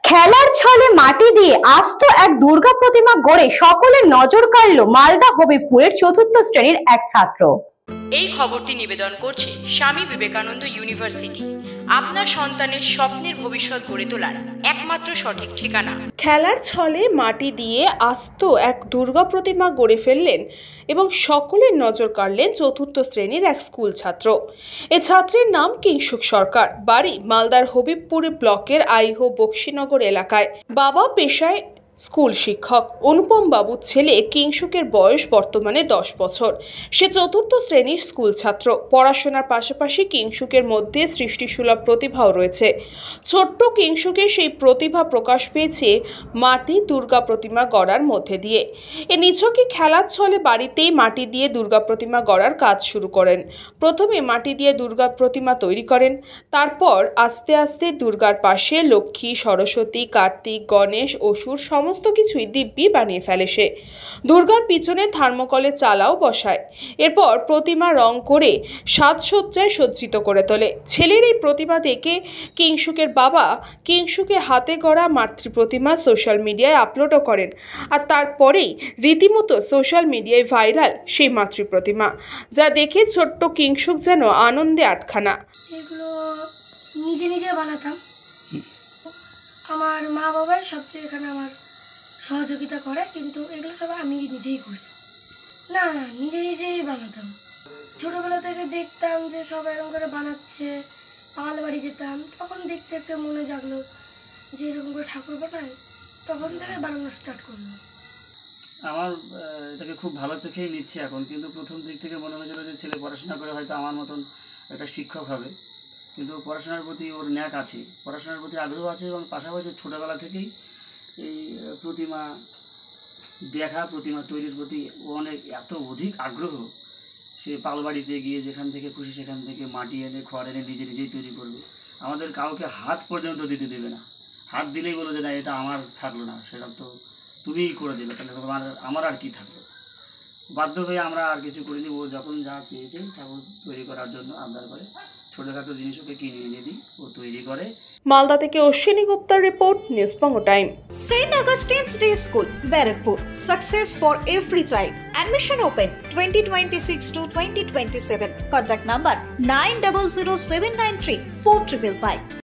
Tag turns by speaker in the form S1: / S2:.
S1: খেলার ছলে মাটি দিয়ে আস্ত এক দুর্গা প্রতিমা গড়ে সকলের নজর কাড়ল মালদা হবিবপুরের চতুর্থ শ্রেণীর এক ছাত্র।
S2: এই খবরটি নিবেদন করছে স্বামী বিবেকানন্দ ইউনিভার্সিটি, আপনার সন্তানের স্বপ্নের ভবিষ্যৎ গড়ে তোলার একমাত্র সঠিক ঠিকানা।
S3: খেলার ছলে মাটি দিয়ে আস্ত এক দুর্গা প্রতিমা গড়ে ফেললেন এবং সকলের নজর কাড়লেন চতুর্থ শ্রেণীর এক স্কুল ছাত্র। এ ছাত্রের নাম কিংশুক সরকার, বাড়ি মালদার হবিবপুর ব্লকের আইহো বক্সিনগর এলাকায়। বাবা পেশায় স্কুল শিক্ষক। অনুপম বাবুর ছেলে কিংশুকের বয়স বর্তমানে 10 বছর। সে চতুর্থ শ্রেণীর স্কুল ছাত্র। পড়াশোনার পাশাপাশি কিংশুকের মধ্যে সৃষ্টিসুলভ প্রতিভাও রয়েছে। ছোট্ট কিংশুকের সেই প্রতিভা প্রকাশ পেয়েছে মাটি দুর্গা প্রতিমা গড়ার মধ্যে দিয়ে। এ নিছকই খেলার ছলে বাড়িতেই মাটি দিয়ে দুর্গা প্রতিমা গড়ার কাজ শুরু করেন। প্রথমে মাটি দিয়ে দুর্গা প্রতিমা তৈরি করেন, তারপর আস্তে আস্তে দুর্গার পাশে লক্ষ্মী, সরস্বতী, কার্তিক, গণেশ, অসুর সমস্ত কিছুই দিব্যি বানিয়ে ফেলে সে। দুর্গার পিছনে থার্মোকলে চালাও বসায়। এরপর প্রতিমা রং করে সাজসজ্জায় সজ্জিত করে তোলে। ছেলের এই প্রতিমা দেখে কিংশুকের বাবা কিংশুকের হাতে গড়া মাতৃ প্রতিমা সোশ্যাল মিডিয়ায় আপলোডও করেন। আর তারপরেই রীতিমতো সোশ্যাল মিডিয়ায় ভাইরাল সেই মাতৃ প্রতিমা, যা দেখে ছোট্ট কিংশুক যেন আনন্দে আটখানা।
S4: এগুলো নিজে নিজে বানাতাম। আমার মা বাবাই সবচেয়ে এখানে আমার সহযোগিতা করে, কিন্তু এগুলো সব আমি নিজেই করি। না নিজেই বানাতাম। ছোটোবেলা থেকে দেখতাম যে সব এরকম করে বানাচ্ছে, পাল বাড়ি যেতাম, তখন দেখতে দেখতে মনে জাগলো যে এরকম করে ঠাকুর বানায়, তখন থেকে বানানো স্টার্ট করলাম।
S5: আমার এটাকে খুব ভালো চোখেই নিচ্ছে এখন, কিন্তু প্রথম দিক থেকে মনে হয়েছিল যে ছেলে পড়াশোনা করে হয়তো আমার মতন একটা শিক্ষক হবে, কিন্তু পড়াশোনার প্রতি ওর ন্যাক আছে, পড়াশোনার প্রতি আগ্রহ আছে, এবং পাশাপাশি ছোটোবেলা থেকেই এই প্রতিমা দেখা, প্রতিমা তৈরির প্রতি অনেক এত অধিক আগ্রহ। সে পালবাড়িতে গিয়ে যেখান থেকে খুশি সেখান থেকে মাটি এনে খড় এনে নিজেই তৈরি করবে। আমাদের কাউকে হাত পর্যন্ত দিতে দেবে না। হাত দিলেই বলো যে না এটা আমার থাকলো না, সেটা তো তুমিই করে দেবে, তাহলে আমার আর কি থাকলো। বাধ্য হয়ে আমরা আর কিছু করিনি। ও যখন যা চেয়েছে ঠাকুর তৈরি করার জন্য আবদার করে, ছোটোখাটো জিনিস ওকে কিনে এনে দিই, ও তৈরি করে।
S3: মালদা থেকে Ashwini গুপ্তার report, news Banga time.
S6: St. Augustine's Day School, Barakpur. Success for every child. Admission open 2026 to 2027. Contact number 900793 4555.